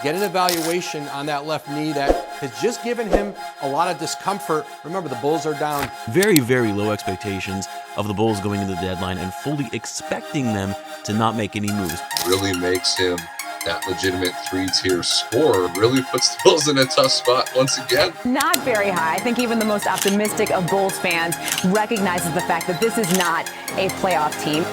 get an evaluation on that left knee that has just given him a lot of discomfort. Remember, the Bulls are down. Very, very low expectations of the Bulls going into the deadline and fully expecting them to not make any moves. Really makes him that legitimate three-tier scorer. Really puts the Bulls in a tough spot once again. Not very high. I think even the most optimistic of Bulls fans recognizes the fact that this is not a playoff team.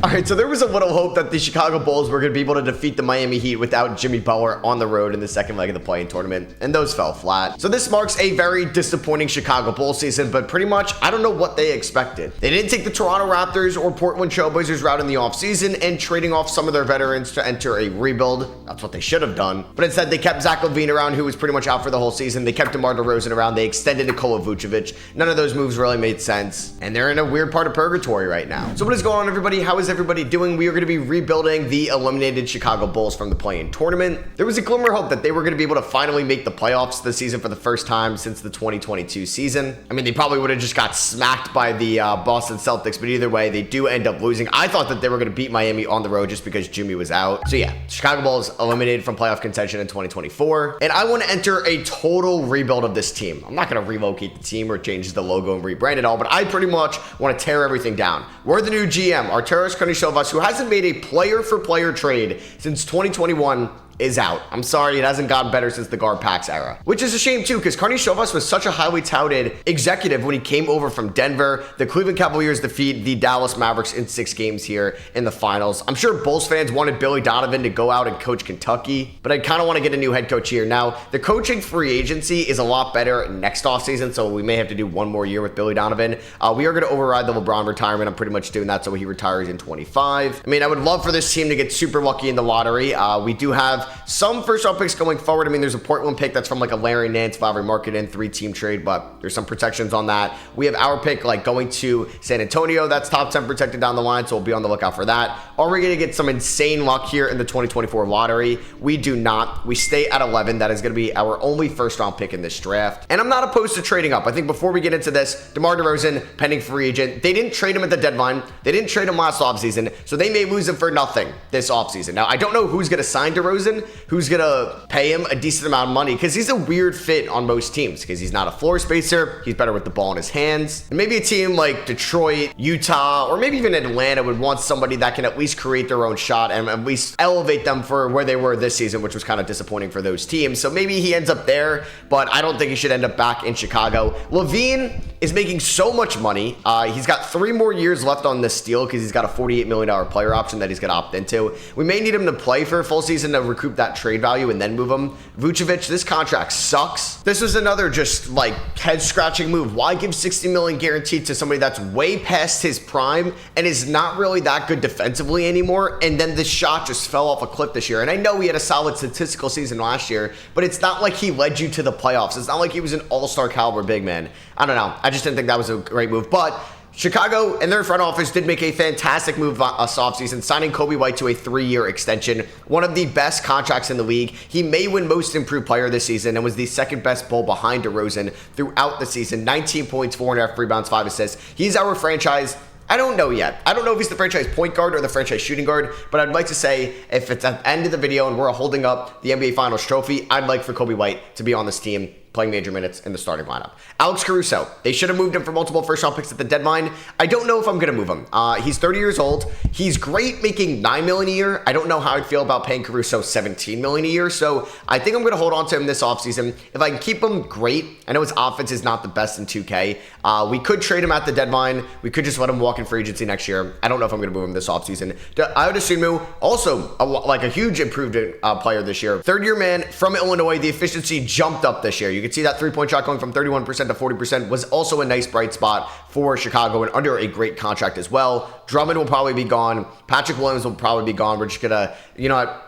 All right, so there was a little hope that the Chicago Bulls were going to be able to defeat the Miami Heat without Jimmy Butler on the road in the second leg of the play-in tournament, and those fell flat. So this marks a very disappointing Chicago Bulls season, but pretty much, I don't know what they expected. They didn't take the Toronto Raptors or Portland Trailblazers route in the offseason and trading off some of their veterans to enter a rebuild. That's what they should have done. But instead, they kept Zach LaVine around, who was pretty much out for the whole season. They kept DeMar DeRozan around. They extended Nikola Vucevic. None of those moves really made sense, and they're in a weird part of purgatory right now. So what is going on, everybody? How is everybody doing? We are going to be rebuilding the eliminated Chicago Bulls from the play-in tournament. There was a glimmer of hope that they were going to be able to finally make the playoffs this season for the first time since the 2022 season. I mean, they probably would have just got smacked by the Boston Celtics, but either way, they do end up losing. I thought that they were going to beat Miami on the road just because Jimmy was out. So yeah, Chicago Bulls eliminated from playoff contention in 2024. And I want to enter a total rebuild of this team. I'm not going to relocate the team or change the logo and rebrand it all, but I pretty much want to tear everything down. We're the new GM, Arturas Karnisovas, who hasn't made a player-for-player trade since 2021, is out. I'm sorry, it hasn't gotten better since the GarPax era. Which is a shame too, because Karnisovas was such a highly touted executive when he came over from Denver. The Cleveland Cavaliers defeat the Dallas Mavericks in 6 games here in the finals. I'm sure Bulls fans wanted Billy Donovan to go out and coach Kentucky, but I kind of want to get a new head coach here. Now, the coaching free agency is a lot better next offseason, so we may have to do one more year with Billy Donovan. We are going to override the LeBron retirement. I'm pretty much doing that so he retires in 25. I mean, I would love for this team to get super lucky in the lottery. We do have some first-round picks going forward. I mean, there's a Portland pick that's from like a Larry Nance, Valerie Markkanen 3-team trade, but there's some protections on that. We have our pick like going to San Antonio. That's top 10 protected down the line, so we'll be on the lookout for that. Are we going to get some insane luck here in the 2024 lottery? We do not. We stay at 11. That is going to be our only first-round pick in this draft. And I'm not opposed to trading up. I think before we get into this, DeMar DeRozan, pending free agent. They didn't trade him at the deadline. They didn't trade him last offseason, so they may lose him for nothing this offseason. Now, I don't know who's going to sign DeRozan, who's going to pay him a decent amount of money, because he's a weird fit on most teams, because he's not a floor spacer. He's better with the ball in his hands. And maybe a team like Detroit, Utah, or maybe even Atlanta would want somebody that can at least create their own shot and at least elevate them for where they were this season, which was kind of disappointing for those teams. So maybe he ends up there, but I don't think he should end up back in Chicago. LaVine is making so much money. He's got 3 more years left on this deal because he's got a $48 million player option that he's going to opt into. We may need him to play for a full season to recoup that trade value and then move him. Vucevic, this contract sucks. This was another just like head-scratching move. Why give $60 million guaranteed to somebody that's way past his prime and is not really that good defensively anymore? And then this shot just fell off a cliff this year. And I know he had a solid statistical season last year, but it's not like he led you to the playoffs. It's not like he was an all-star caliber big man. I don't know. I just didn't think that was a great move. But Chicago and their front office did make a fantastic move this offseason, signing Coby White to a 3-year extension. One of the best contracts in the league. He may win most improved player this season and was the second best Bull behind DeRozan throughout the season. 19 points, 4.5 rebounds, 5 assists. He's our franchise. I don't know yet. I don't know if he's the franchise point guard or the franchise shooting guard, but I'd like to say if it's at the end of the video and we're holding up the NBA Finals trophy, I'd like for Coby White to be on this team playing major minutes in the starting lineup. Alex Caruso. They should have moved him for multiple first-round picks at the deadline. I don't know if I'm going to move him. He's 30 years old. He's great making $9 million a year. I don't know how I'd feel about paying Caruso $17 million a year, so I think I'm going to hold on to him this offseason. If I can keep him, great. I know his offense is not the best in 2K. We could trade him at the deadline. We could just let him walk in free agency next year. I don't know if I'm going to move him this offseason. Ayo Dosunmu, also a huge improved player this year. Third-year man from Illinois. The efficiency jumped up this year. You can see that 3-point shot going from 31% to 40% was also a nice bright spot for Chicago and under a great contract as well. Drummond will probably be gone. Patrick Williams will probably be gone. We're just going to,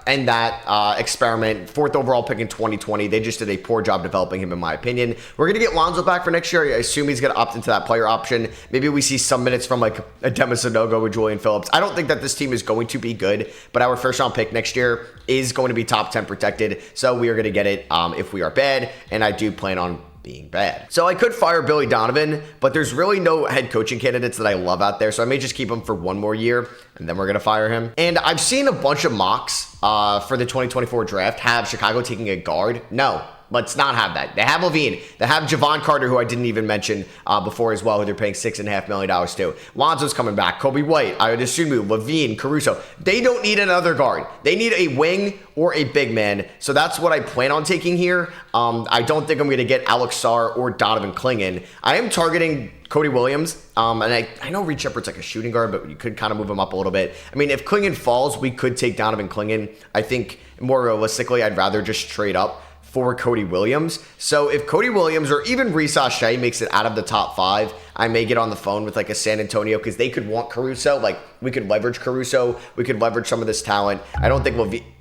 end that experiment. 4th overall pick in 2020. They just did a poor job developing him, in my opinion. We're going to get Lonzo back for next year. I assume he's going to opt into that player option. Maybe we see some minutes from like a Demis Sanogo with Julian Phillips. I don't think that this team is going to be good, but our first round pick next year is going to be top 10 protected. So we are going to get it if we are bad. And I do plan on being bad. So I could fire Billy Donovan, but there's really no head coaching candidates that I love out there, so I may just keep him for one more year, and then we're going to fire him. And I've seen a bunch of mocks for the 2024 draft have Chicago taking a guard. No. Let's not have that. They have LaVine. They have Javon Carter, who I didn't even mention before as well, who they're paying $6.5 million to. Lonzo's coming back. Kobe White, Isumu, LaVine, Caruso. They don't need another guard. They need a wing or a big man. So that's what I plan on taking here. I don't think I'm going to get Alex Sarr or Donovan Clingan. I am targeting Cody Williams, and I know Reed Shepherd's like a shooting guard, but you could kind of move him up a little bit. I mean, if Clingan falls, we could take Donovan Clingan. I think more realistically, I'd rather just trade up for Cody Williams. So if Cody Williams or even Reese Shea makes it out of the top 5, I may get on the phone with like a San Antonio because they could want Caruso. Like we could leverage Caruso. We could leverage some of this talent. I don't think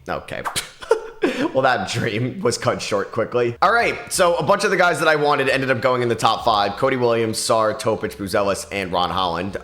okay. Well, that dream was cut short quickly. All right, so a bunch of the guys that I wanted ended up going in the top 5. Cody Williams, Sarr, Topic, Buzelis, and Ron Holland.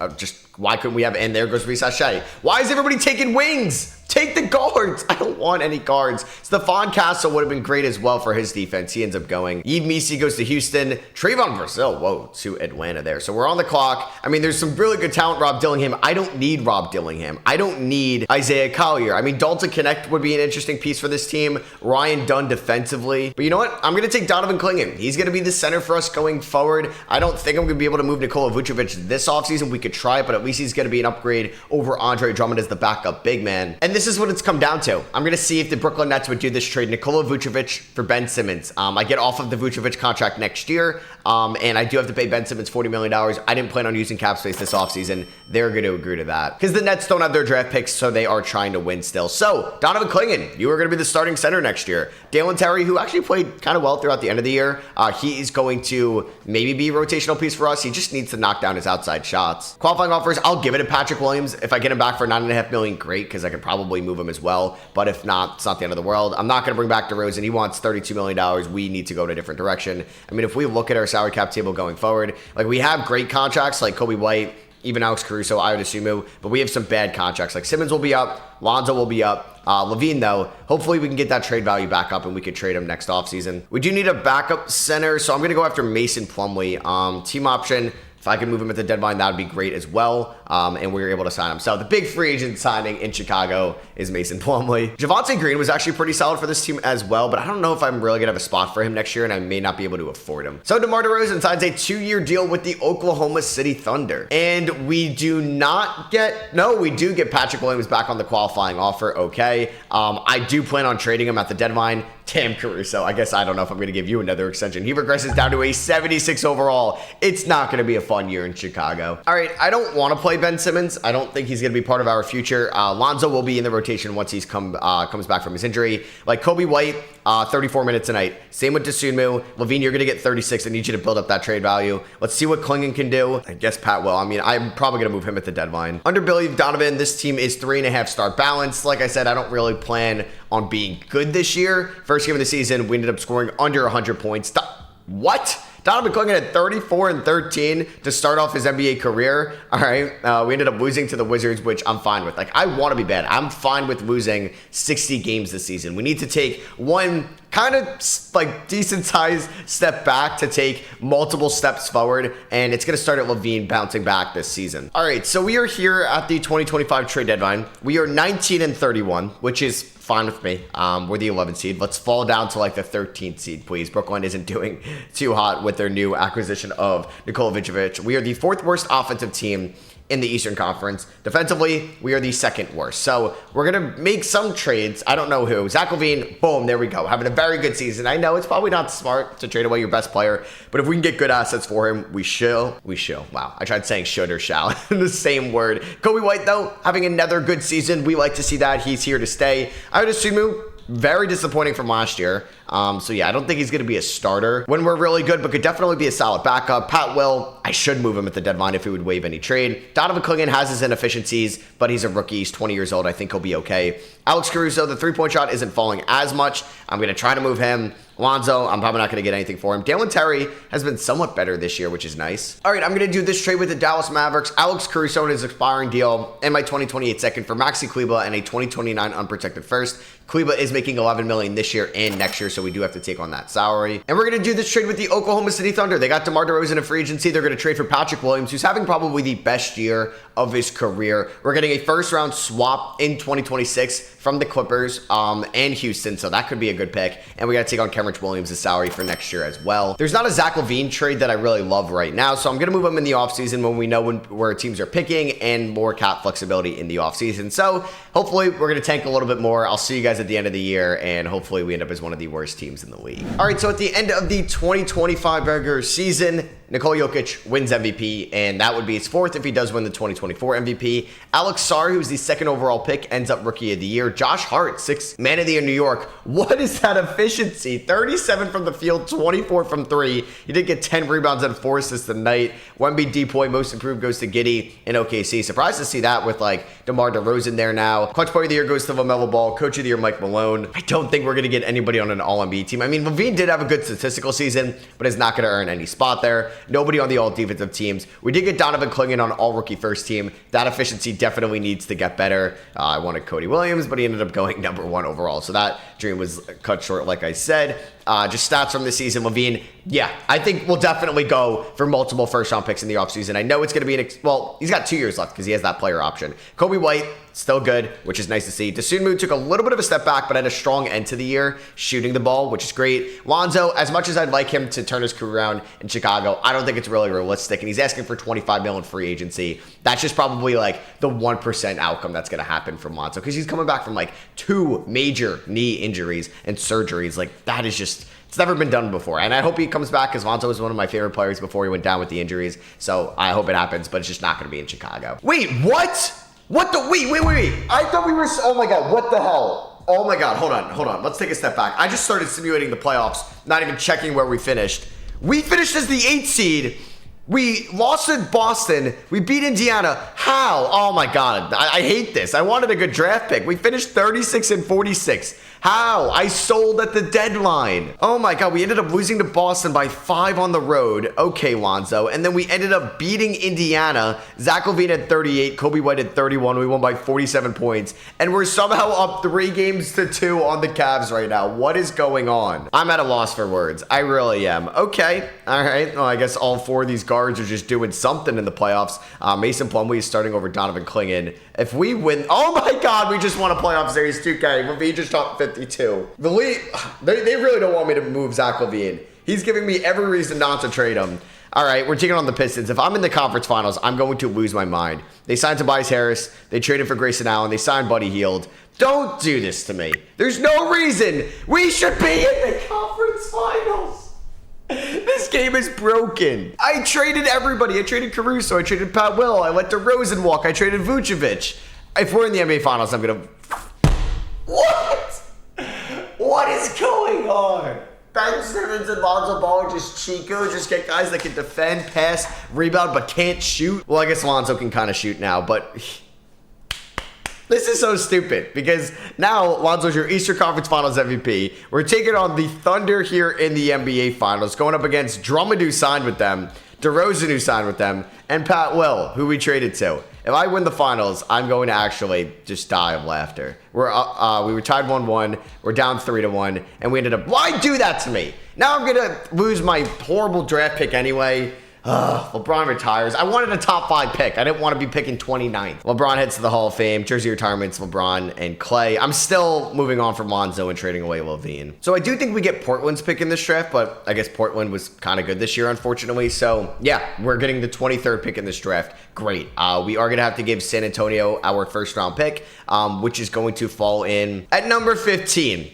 Why couldn't we have, and there goes Reese Shea. Why is everybody taking wings? Take the guards. I don't want any guards. Stephon Castle would have been great as well for his defense. He ends up going. Yves Missi goes to Houston. Trayvon Brazil, to Atlanta there. So we're on the clock. I mean, there's some really good talent. Rob Dillingham. I don't need Rob Dillingham. I don't need Isaiah Collier. I mean, Dalton Connect would be an interesting piece for this team. Ryan Dunn defensively. But you know what? I'm going to take Donovan Clingan. He's going to be the center for us going forward. I don't think I'm going to be able to move Nikola Vucevic this offseason. We could try it, but at least he's going to be an upgrade over Andre Drummond as the backup big man. And this is what it's come down to. I'm going to see if the Brooklyn Nets would do this trade. Nikola Vucevic for Ben Simmons. I get off of the Vucevic contract next year, and I do have to pay Ben Simmons $40 million. I didn't plan on using cap space this offseason. They're going to agree to that because the Nets don't have their draft picks, so they are trying to win still. So, Donovan Clingan, you are going to be the starting center next year. Dalen Terry, who actually played kind of well throughout the end of the year, he is going to maybe be a rotational piece for us. He just needs to knock down his outside shots. Qualifying offers, I'll give it to Patrick Williams. If I get him back for $9.5 million, great, because I could probably move him as well. But if not, it's not the end of the world. I'm not going to bring back DeRozan. He wants $32 million. We need to go in a different direction. I mean, if we look at our salary cap table going forward, like we have great contracts like Kobe White, even Alex Caruso, Ayo Dosunmu, but we have some bad contracts. Like Simmons will be up, Lonzo will be up. LaVine, though, hopefully we can get that trade value back up and we could trade him next offseason. We do need a backup center, so I'm going to go after Mason Plumlee. Team option. If I could move him at the deadline, that would be great as well. And we were able to sign him. So the big free agent signing in Chicago is Mason Plumlee. Javonte Green was actually pretty solid for this team as well, but I don't know if I'm really going to have a spot for him next year, and I may not be able to afford him. So DeMar DeRozan signs a 2-year deal with the Oklahoma City Thunder. And we do get Patrick Williams back on the qualifying offer. Okay. I do plan on trading him at the deadline. Damn, Caruso. I guess I don't know if I'm going to give you another extension. He regresses down to a 76 overall. It's not going to be a fun year in Chicago. All right, I don't want to play Ben Simmons. I don't think he's going to be part of our future. Lonzo will be in the rotation once he's comes back from his injury. Like Kobe White, 34 minutes a night. Same with Dosunmu. LaVine, you're going to get 36. I need you to build up that trade value. Let's see what Clingan can do. I guess Pat will. I mean, I'm probably going to move him at the deadline. Under Billy Donovan, this team is 3.5 star balance. Like I said, I don't really plan on being good this year. First game of the season, we ended up scoring under 100 points. What? Donovan Clingan at 34 and 13 to start off his NBA career. All right. We ended up losing to the Wizards, which I'm fine with. Like, I want to be bad. I'm fine with losing 60 games this season. We need to take one kind of like decent sized step back to take multiple steps forward, and it's going to start at LaVine bouncing back this season. All right, so we are here at the 2025 trade deadline. We are 19 and 31, which is fine with me. We're the 11th seed. Let's fall down to like the 13th seed, please. Brooklyn isn't doing too hot with their new acquisition of Nikola Vucevic. We are the 4th worst offensive team in the Eastern Conference. Defensively, we are the 2nd worst. So we're going to make some trades. I don't know who. Zach LaVine, boom, there we go. Having a very good season. I know it's probably not smart to trade away your best player, but if we can get good assets for him, we shall. Wow, I tried saying should or shall in the same word. Kobe White, though, having another good season. We like to see that. He's here to stay. Ayo Dosunmu, very disappointing from last year. So yeah, I don't think he's going to be a starter when we're really good, but could definitely be a solid backup. Pat Will, I should move him at the deadline if he would waive any trade. Donovan Clingan has his inefficiencies, but he's a rookie. He's 20 years old. I think he'll be okay. Alex Caruso, the 3-point shot isn't falling as much. I'm going to try to move him. Lonzo, I'm probably not going to get anything for him. Dalen Terry has been somewhat better this year, which is nice. All right, I'm going to do this trade with the Dallas Mavericks. Alex Caruso and his expiring deal, and my 2028 second for Maxi Kleber and a 2029 unprotected first. Kleber is making $11 million this year and next year, so we do have to take on that salary. And we're going to do this trade with the Oklahoma City Thunder. They got DeMar DeRozan in free agency. They're going to trade for Patrick Williams, who's having probably the best year of his career. We're getting a first-round swap in 2026 from the Clippers and Houston, so that could be a good pick. And we got to take on Kenrich Williams' salary for next year as well. There's not a Zach LaVine trade that I really love right now, so I'm going to move him in the offseason when we know where teams are picking and more cap flexibility in the offseason. So hopefully we're going to tank a little bit more. I'll see you guys at the end of the year, and hopefully we end up as one of the worst teams in the league. All right, so at the end of the 2025 regular season, Nikola Jokic wins MVP, and that would be his fourth if he does win the 2024 MVP. Alex Sarr, who's the second overall pick, ends up Rookie of the Year. Josh Hart, sixth Man of the Year in New York. What is that efficiency? 37 from the field, 24 from three. He did get 10 rebounds and 4 assists tonight. Wemby Depoy, most improved, goes to Giddey in OKC. Surprised to see that with like DeMar DeRozan there now. Clutch Player of the Year goes to LaMelo Ball. Coach of the Year, Mike Malone. I don't think we're going to get anybody on an All-NBA team. I mean, LaVine did have a good statistical season, but is not going to earn any spot there. Nobody on the all-defensive teams. We did get Donovan Clingan on all-rookie first team. That efficiency definitely needs to get better. I wanted Cody Williams, but he ended up going number 1 overall. So that dream was cut short, like I said. Just stats from the season. LaVine, yeah, I think we'll definitely go for multiple first-round picks in the offseason. I know it's going to be well, he's got 2 years left because he has that player option. Kobe White, still good, which is nice to see. Dosunmu took a little bit of a step back, but had a strong end to the year, shooting the ball, which is great. Lonzo, as much as I'd like him to turn his career around in Chicago, I don't think it's really realistic, and he's asking for $25 million free agency. That's just probably like the 1% outcome that's going to happen from Lonzo, because he's coming back from like 2 major knee injuries and surgeries. Like, that is just... it's never been done before, and I hope he comes back because Lonzo was one of my favorite players before he went down with the injuries, so I hope it happens, but it's just not going to be in Chicago. Wait, what? What the, wait. I thought we were, oh my God, what the hell? Oh my God, hold on. Let's take a step back. I just started simulating the playoffs, not even checking where we finished. We finished as the 8th seed. We lost to Boston. We beat Indiana. How? Oh my God, I hate this. I wanted a good draft pick. We finished 36-46. How? I sold at the deadline. Oh my God, we ended up losing to Boston by 5 on the road. Okay, Lonzo. And then we ended up beating Indiana. Zach LaVine had 38, Kobe White had 31. We won by 47 points. And we're somehow up 3 games to 2 on the Cavs right now. What is going on? I'm at a loss for words. I really am. Okay. All right. Well, I guess all 4 of these guards are just doing something in the playoffs. Mason Plumlee is starting over Donovan Clingan. If we win, oh my God, we just won a playoff series 2K. LaVine just dropped 52. The league, they really don't want me to move Zach LaVine. He's giving me every reason not to trade him. All right, we're taking on the Pistons. If I'm in the conference finals, I'm going to lose my mind. They signed Tobias Harris. They traded for Grayson Allen. They signed Buddy Hield. Don't do this to me. There's no reason we should be in the conference finals. This game is broken. I traded everybody. I traded Caruso. I traded Pat Will. I let DeRozan walk. I traded Vucevic. If we're in the NBA Finals, I'm going to... What? What is going on? Ben Simmons and Lonzo Ball are just Chico. Just get guys that can defend, pass, rebound, but can't shoot. Well, I guess Lonzo can kind of shoot now, but... This is so stupid because now Lonzo's your Eastern Conference Finals MVP. We're taking on the Thunder here in the NBA Finals, going up against Drummond, who signed with them, DeRozan, who signed with them, and Pat Will, who we traded to. If I win the finals, I'm going to actually just die of laughter. We were tied 1-1. We're down 3-1, and we ended up. Why do that to me? Now I'm gonna lose my horrible draft pick anyway. LeBron retires. I wanted a top 5 pick. I didn't want to be picking 29th. LeBron heads to the Hall of Fame. Jersey retirements, LeBron and Clay. I'm still moving on from Lonzo and trading away LaVine. So I do think we get Portland's pick in this draft, but I guess Portland was kind of good this year, unfortunately. So yeah, we're getting the 23rd pick in this draft. Great. We are going to have to give San Antonio our first round pick, which is going to fall in at number 15.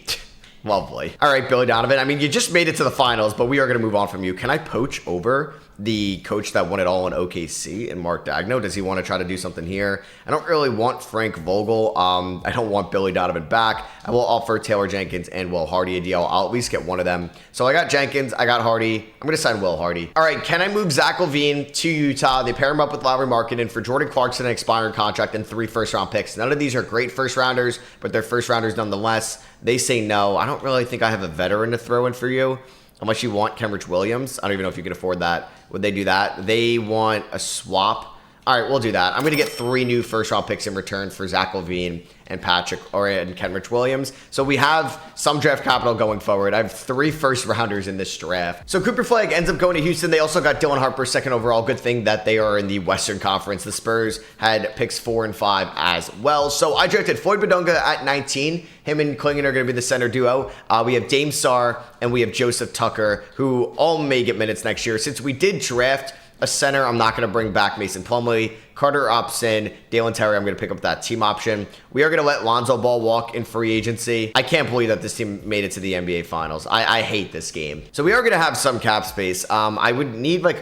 Lovely. All right, Billy Donovan. I mean, you just made it to the finals, but we are going to move on from you. Can I poach over the coach that won it all in OKC and Mark Daigneault? Does he want to try to do something here? I don't really want Frank Vogel. I don't want Billy Donovan back. I will offer Taylor Jenkins and Will Hardy a deal. I'll at least get one of them. So I got Jenkins, I got Hardy. I'm going to sign Will Hardy. All right, can I move Zach LaVine to Utah? They pair him up with Lauri Markkanen for Jordan Clarkson, an expiring contract, and 3 first-round picks. None of these are great first-rounders, but they're first-rounders nonetheless. They say no. I don't really think I have a veteran to throw in for you. Unless you want Kenrich Williams. I don't even know if you can afford that. Would they do that? They want a swap. All right, we'll do that. I'm going to get 3 new first-round picks in return for Zach LaVine and Kenrich Williams. So we have some draft capital going forward. I have 3 first-rounders in this draft. So Cooper Flagg ends up going to Houston. They also got Dylan Harper 2nd overall. Good thing that they are in the Western Conference. The Spurs had picks 4 and 5 as well. So I drafted Floyd Badunga at 19. Him and Clingan are going to be the center duo. We have Dame Sarr and we have Joseph Tucker, who all may get minutes next year. Since we did draft a center, I'm not going to bring back Mason Plumlee. Carter opts in. Dalen Terry, I'm going to pick up that team option. We are going to let Lonzo Ball walk in free agency. I can't believe that this team made it to the NBA Finals. I hate this game. So we are going to have some cap space. I would need I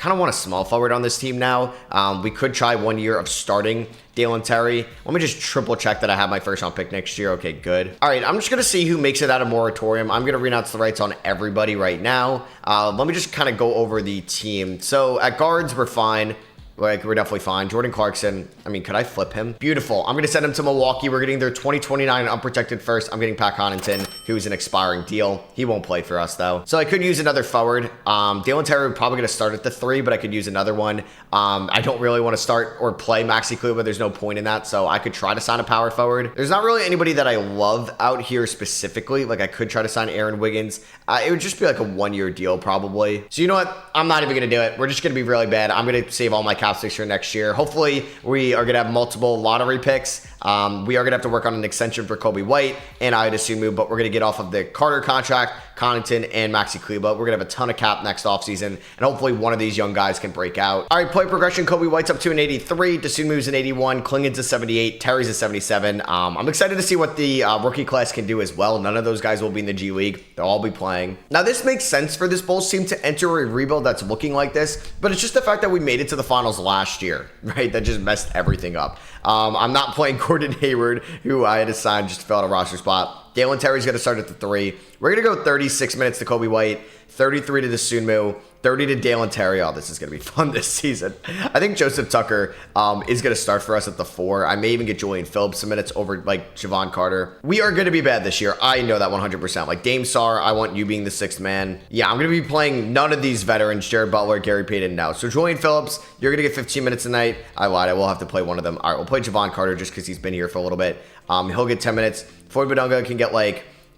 kind of want a small forward on this team now. We could try 1 year of starting Dalen Terry. Let me just triple check that I have my first round pick next year. Okay, good. All right, I'm just going to see who makes it out of moratorium. I'm going to renounce the rights on everybody right now. Let me just kind of go over the team. So at guards, we're fine. We're definitely fine. Jordan Clarkson, I mean, could I flip him? Beautiful. I'm going to send him to Milwaukee. We're getting their 2029 unprotected first. I'm getting Pat Connaughton, who's an expiring deal. He won't play for us, though. So I could use another forward. Dalen Terry would probably going to start at the 3, but I could use another one. I don't really want to start or play Maxi Kleber. There's no point in that, so I could try to sign a power forward. There's not really anybody that I love out here specifically. I could try to sign Aaron Wiggins. It would just be a 1-year deal, probably. So you know what? I'm not even going to do it. We're just going to be really bad. I'm going to save all my cap space for next year. Hopefully, we are going to have multiple lottery picks. We are going to have to work on an extension for Kobe White and Ayo Dosunmu, but we're going to get off of the Carter contract, Connaughton, and Maxi Kleber. We're going to have a ton of cap next offseason, and hopefully one of these young guys can break out. All right, play progression. Kobe White's up to an 83. Dosunmu's an 81. Clingan's a 78. Terry's a 77. I'm excited to see what the rookie class can do as well. None of those guys will be in the G League. They'll all be playing. Now, this makes sense for this Bulls team to enter a rebuild that's looking like this, but it's just the fact that we made it to the finals last year, right? That just messed everything up. I'm not playing Gordon Hayward, who I had to sign just to fill out a roster spot. Dalen Terry's going to start at the 3. We're going to go 36 minutes to Kobe White, 33 to Dosunmu, 30 to Dalen Terry. Oh, this is going to be fun this season. I think Joseph Tucker is going to start for us at the 4. I may even get Julian Phillips some minutes over Javon Carter. We are going to be bad this year. I know that 100%. Dame Sarr, I want you being the 6th man. Yeah, I'm going to be playing none of these veterans, Jared Butler, Gary Payton now. So Julian Phillips, you're going to get 15 minutes a night. I lied. I will have to play one of them. All right, we'll play Javon Carter just because he's been here for a little bit. He'll get 10 minutes. Floyd Badunga can get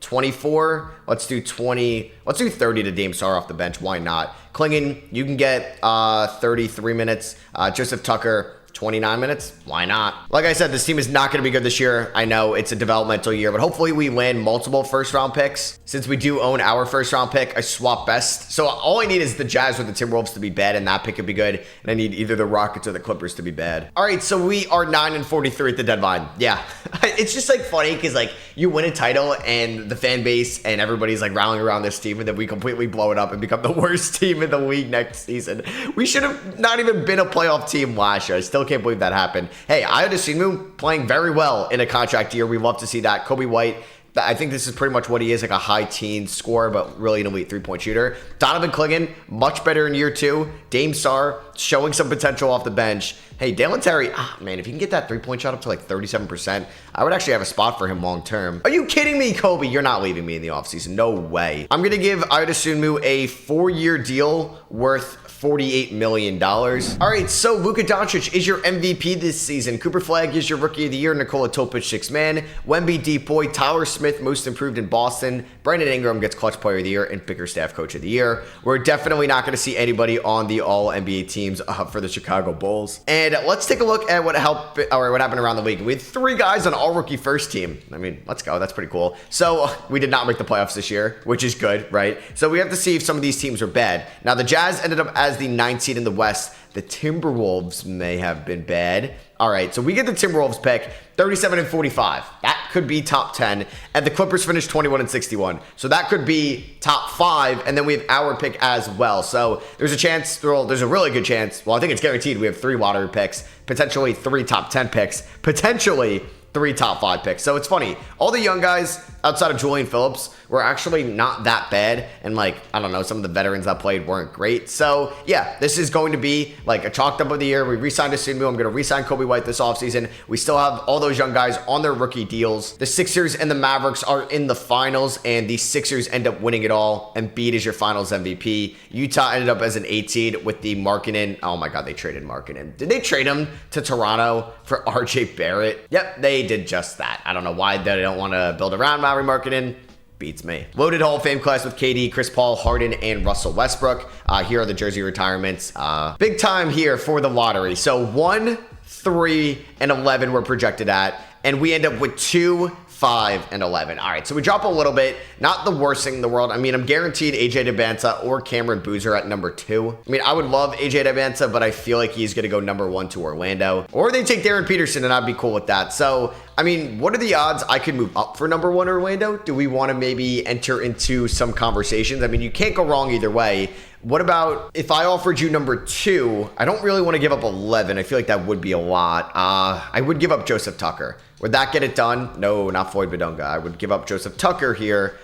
24. Let's do 20. Let's do 30 to Dame Sarr off the bench. Why not? Clingan, you can get 33 minutes. Joseph Tucker, 29 minutes. Why not? Like I said, this team is not going to be good this year. I know it's a developmental year, but hopefully we land multiple first-round picks. Since we do own our first-round pick, I swap best. So all I need is the Jazz or the Timberwolves to be bad, and that pick could be good. And I need either the Rockets or the Clippers to be bad. All right, so we are 9-43 at the deadline. Yeah, it's just funny because you win a title and the fan base and everybody's rallying around this team, and then we completely blow it up and become the worst team in the league next season. We should have not even been a playoff team last year. I still can't believe that happened. Hey, Ayo Dosunmu playing very well in a contract year. We love to see that. Kobe White, I think this is pretty much what he is, a high teen scorer, but really an elite 3-point shooter. Donovan Clingan, much better in year 2. Dame Sarr, showing some potential off the bench. Hey, Dalen Terry, man, if you can get that 3-point shot up to 37%, I would actually have a spot for him long term. Are you kidding me, Kobe? You're not leaving me in the offseason. No way. I'm going to give Ayo Dosunmu a 4-year deal worth $48 million. All right, so Luka Doncic is your MVP this season. Cooper Flagg is your Rookie of the Year. Nikola Topic, 6th man. Wemby, Deep Boy. Tyler Smith, Most Improved in Boston. Brandon Ingram gets Clutch Player of the Year and Bickerstaff Coach of the Year. We're definitely not going to see anybody on the All-NBA teams for the Chicago Bulls. And let's take a look at what happened around the league. We had 3 guys on All-Rookie First Team. I mean, let's go. That's pretty cool. So we did not make the playoffs this year, which is good, right? So we have to see if some of these teams are bad. Now, the Jazz ended up as as the 9th seed in the West, the Timberwolves may have been bad. All right, so we get the Timberwolves pick, 37 and 45. That could be top 10. And the Clippers finished 21 and 61. So that could be top 5. And then we have our pick as well. So there's a chance, there's a really good chance. Well, I think it's guaranteed we have 3 lottery picks, potentially 3 top 10 picks, potentially 3 top 5 picks. So it's funny. All the young guys outside of Julian Phillips were actually not that bad. And like, I don't know, some of the veterans that played weren't great. So yeah, this is going to be like a chalked up of the year. We re-signed Dosunmu. I'm going to re-sign Kobe White this offseason. We still have all those young guys on their rookie deals. The Sixers and the Mavericks are in the finals, and the Sixers end up winning it all. Embiid is your finals MVP. Utah ended up as an 8 seed with the Markkanen. Oh my God, they traded Markkanen. Did they trade him to Toronto for RJ Barrett? Yep, they did just that. I don't know why they don't want to build around Lauri Markkanen. Beats me. Loaded Hall of Fame class with KD, Chris Paul, Harden, and Russell Westbrook. Here are the jersey retirements. Big time here for the lottery. So 1, 3, and 11 we're projected at, and we end up with 2, 5, and 11. All right, so we drop a little bit. Not the worst thing in the world. I mean, I'm guaranteed AJ Debinsa or Cameron Boozer at number 2. I mean, I would love AJ Debinsa, but I feel like he's going to go number 1 to Orlando. Or they take Darren Peterson, and I'd be cool with that. So, I mean, what are the odds I could move up for number 1 Orlando? Do we want to maybe enter into some conversations? I mean, you can't go wrong either way. What about if I offered you number 2? I don't really want to give up 11. I feel like that would be a lot. I would give up Joseph Tucker. Would that get it done? No, not Floyd Badunga. I would give up Joseph Tucker here.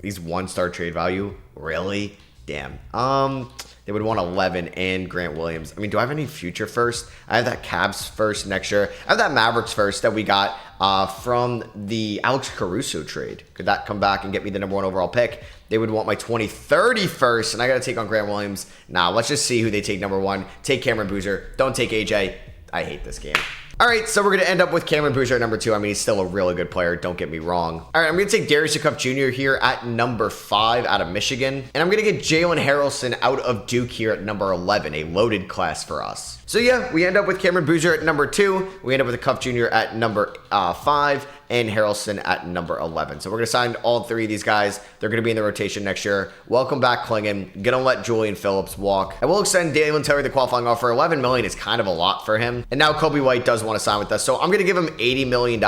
He's 1-star trade value. Really? Damn. They would want 11 and Grant Williams. I mean, do I have any future first? I have that Cavs first next year. I have that Mavericks first that we got from the Alex Caruso trade. Could that come back and get me the number 1 overall pick? They would want my 2030 first, and I got to take on Grant Williams. Nah, let's just see who they take number 1. Take Cameron Boozer. Don't take AJ. I hate this game. All right, so we're going to end up with Cameron Boozer at number 2. I mean, he's still a really good player. Don't get me wrong. All right, I'm going to take Darius Sikuff Jr. here at number 5 out of Michigan. And I'm going to get Jalen Harrelson out of Duke here at number 11, a loaded class for us. So yeah, we end up with Cameron Boozer at number 2. We end up with Cuff Jr. at number 5. And Harrelson at number 11. So we're going to sign all 3 of these guys. They're going to be in the rotation next year. Welcome back, Klingon. Going to let Julian Phillips walk. I will extend Dalen Terry the qualifying offer. $11 million is kind of a lot for him. And now Kobe White does want to sign with us. So I'm going to give him $80 million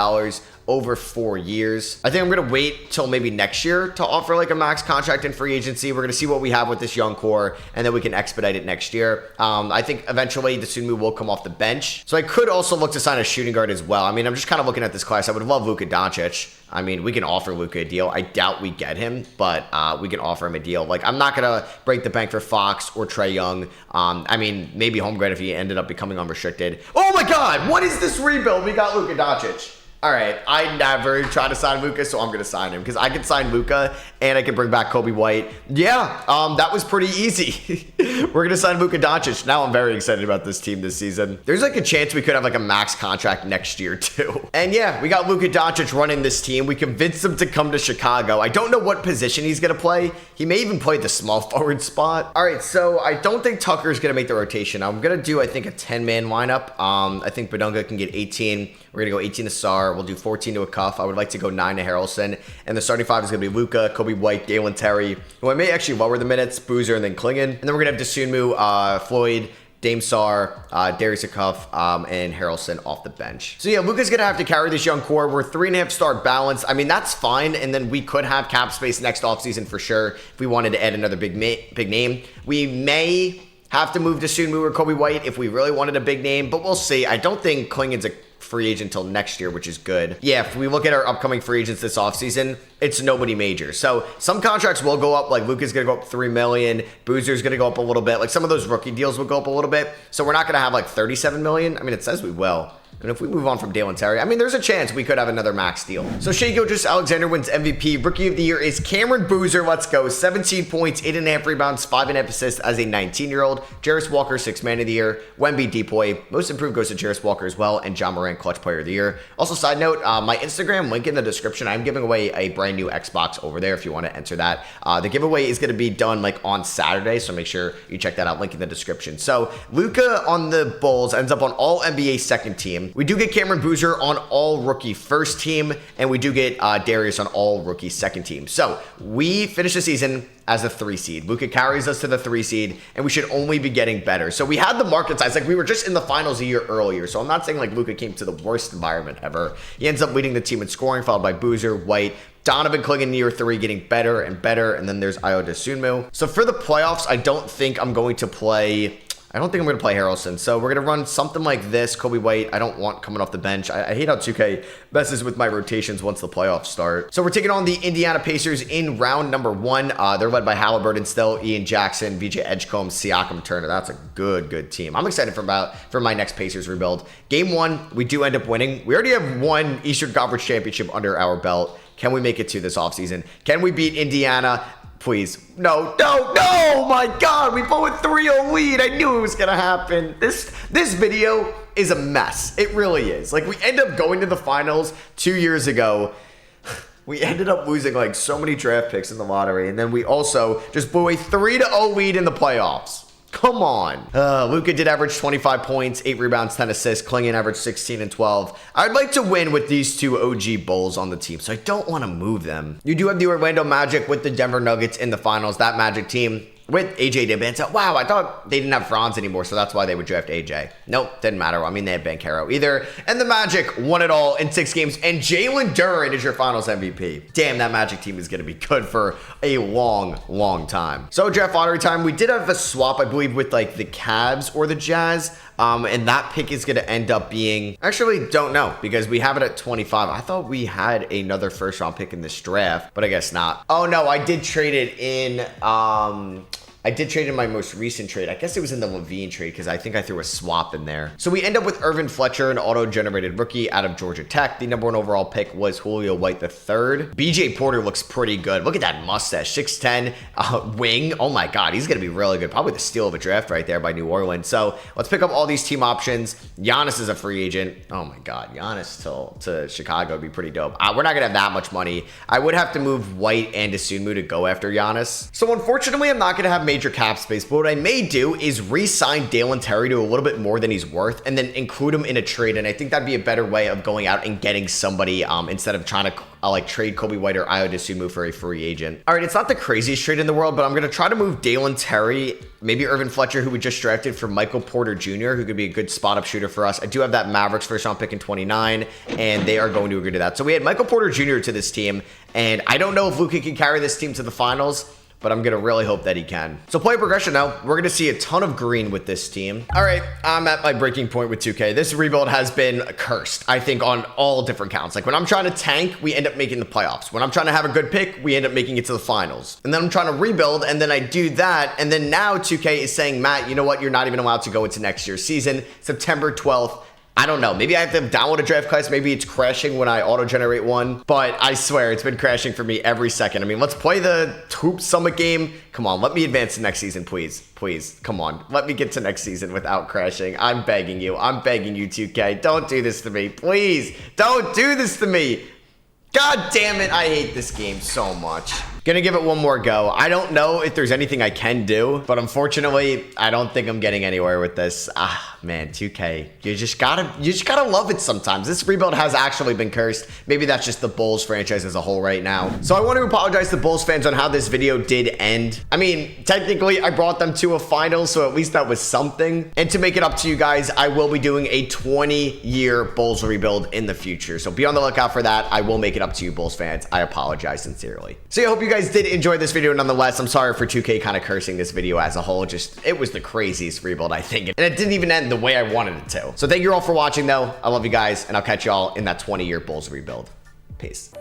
over 4 years. I think I'm going to wait till maybe next year to offer like a max contract in free agency. We're going to see what we have with this young core, and then we can expedite it next year. I think eventually Dosunmu will come off the bench. So I could also look to sign a shooting guard as well. I mean, I'm just kind of looking at this class. I would love Luka Doncic. I mean, we can offer Luka a deal. I doubt we get him, but we can offer him a deal. Like, I'm not going to break the bank for Fox or Trae Young. I mean, maybe Holmgren if he ended up becoming unrestricted. Oh my God, what is this rebuild? We got Luka Doncic. All right, I never try to sign Luka, so I'm going to sign him because I can sign Luka and I can bring back Kobe White. Yeah, that was pretty easy. We're going to sign Luka Doncic. Now I'm very excited about this team this season. There's like a chance we could have like a max contract next year too. And yeah, we got Luka Doncic running this team. We convinced him to come to Chicago. I don't know what position he's going to play. He may even play the small forward spot. All right, so I don't think Tucker's going to make the rotation. I'm going to do, I think, a 10-man lineup. I think Badunga can get 18. We're going to go 18 to Sarr. We'll do 14 to a Cuff. I would like to go 9 to Harrelson. And the starting 5 is going to be Luka, Kobe White, Dalen Terry, who I may actually lower the minutes, Boozer, and then Klingon. And then we're going to have Dosunmu, Floyd, Dame Sarr, Darius Sikuff, and Harrelson off the bench. So yeah, Luka's going to have to carry this young core. We're 3.5-star balance. I mean, that's fine. And then we could have cap space next offseason for sure if we wanted to add another big name. We may have to move Dosunmu or Kobe White if we really wanted a big name, but we'll see. I don't think Klingon's a free agent until next year, which is good. Yeah, if we look at our upcoming free agents this offseason, it's nobody major. So some contracts will go up, like Luka's going to go up $3 million, Boozer's going to go up a little bit, like some of those rookie deals will go up a little bit. So we're not going to have like $37 million. I mean, it says we will. And if we move on from Dalen Terry, I mean, there's a chance we could have another max deal. So Shai Gilgeous-Alexander wins MVP. Rookie of the Year is Cameron Boozer. Let's go. 17 points, 8.5 rebounds, 5.5 assists as a 19-year-old. Jarris Walker, 6th Man of the Year. Wemby Depoy. Most improved goes to Jarris Walker as well. And John Morant, Clutch Player of the Year. Also, side note, my Instagram link in the description. I'm giving away a brand new Xbox over there if you want to enter that. The giveaway is going to be done like on Saturday, so make sure you check that out. Link in the description. So Luka on the Bulls ends up on All NBA second team. We do get Cameron Boozer on all rookie first team, and we do get Darius on all rookie second team. So we finish the season as a 3 seed. Luka carries us to the 3 seed, and we should only be getting better. So we had the market size. Like, we were just in the finals a year earlier. So I'm not saying like Luka came to the worst environment ever. He ends up leading the team in scoring, followed by Boozer, White, Donovan Clingan in year 3 getting better and better, and then there's Ayo Dosunmu. So for the playoffs, I don't think I'm going to play Harrelson. So we're going to run something like this. Kobe White, I don't want coming off the bench. I hate how 2K messes with my rotations once the playoffs start. So we're taking on the Indiana Pacers in round number 1. They're led by Halliburton still, Ian Jackson, VJ Edgecombe, Siakam Turner. That's a good team. I'm excited for my next Pacers rebuild. Game 1, we do end up winning. We already have one Eastern Conference championship under our belt. Can we make it to this offseason? Can we beat Indiana? Please. No, my God, we blew a 3-0 lead. I knew it was going to happen. This video is a mess. It really is. Like, we end up going to the finals 2 years ago. We ended up losing like so many draft picks in the lottery. And then we also just blew a 3-0 lead in the playoffs. Come on. Luka did average 25 points, 8 rebounds, 10 assists. Clingan averaged 16 and 12. I'd like to win with these 2 OG Bulls on the team, so I don't want to move them. You do have the Orlando Magic with the Denver Nuggets in the finals. That Magic team with AJ Dibanta. Wow, I thought they didn't have Franz anymore, so that's why they would draft AJ. Nope, didn't matter. I mean, they had Banchero either. And the Magic won it all in 6 games, and Jalen Duren is your finals MVP. Damn, that Magic team is going to be good for a long time. So draft lottery time, we did have a swap, I believe, with like the Cavs or the Jazz. And that pick is going to end up being, actually don't know, because we have it at 25. I thought we had another first round pick in this draft, but I guess not. Oh no, I did trade it in, my most recent trade. I guess it was in the Levine trade because I think I threw a swap in there. So we end up with Irvin Fletcher, an auto-generated rookie out of Georgia Tech. The number 1 overall pick was Julio White III. BJ Porter looks pretty good. Look at that mustache, 6'10", wing. Oh my God, he's going to be really good. Probably the steal of a draft right there by New Orleans. So let's pick up all these team options. Giannis is a free agent. Oh my God, Giannis to Chicago would be pretty dope. We're not going to have that much money. I would have to move White and Dosunmu to go after Giannis. So unfortunately, I'm not going to have major cap space, but what I may do is re-sign Dalen Terry to a little bit more than he's worth and then include him in a trade, and I think that'd be a better way of going out and getting somebody instead of trying to like trade Kobe White or Ayo Dosunmu for a free agent. All right, it's not the craziest trade in the world, but I'm going to try to move Dalen Terry, maybe Irvin Fletcher, who we just drafted, for Michael Porter Jr., who could be a good spot-up shooter for us. I do have that Mavericks first-round pick in 29, and they are going to agree to that. So we had Michael Porter Jr. to this team, and I don't know if Luka can carry this team to the finals, but I'm going to really hope that he can. So player progression now, we're going to see a ton of green with this team. All right, I'm at my breaking point with 2K. This rebuild has been cursed, I think, on all different counts. Like when I'm trying to tank, we end up making the playoffs. When I'm trying to have a good pick, we end up making it to the finals. And then I'm trying to rebuild, and then I do that, and then now 2K is saying, Matt, you know what? You're not even allowed to go into next year's season, September 12th. I don't know. Maybe I have to download a draft class. Maybe it's crashing when I auto-generate one. But I swear, it's been crashing for me every second. I mean, let's play the Hoop Summit game. Come on, let me advance to next season, please. Please, come on. Let me get to next season without crashing. I'm begging you. I'm begging you, 2K. Don't do this to me. Please, don't do this to me. God damn it, I hate this game so much. Gonna give it one more go. I don't know if there's anything I can do, but unfortunately, I don't think I'm getting anywhere with this. Man, 2K, you just gotta love it sometimes. This rebuild has actually been cursed. Maybe that's just the Bulls franchise as a whole right now. So I want to apologize to Bulls fans on how this video did end. I mean, technically, I brought them to a final, so at least that was something. And to make it up to you guys, I will be doing a 20-year Bulls rebuild in the future. So be on the lookout for that. I will make it up to you, Bulls fans. I apologize sincerely. So I hope you guys did enjoy this video nonetheless. I'm sorry for 2K kind of cursing this video as a whole. Just, it was the craziest rebuild, I think. And it didn't even end the way I wanted it to. So thank you all for watching, though. I love you guys, and I'll catch you all in that 20-year Bulls rebuild. Peace.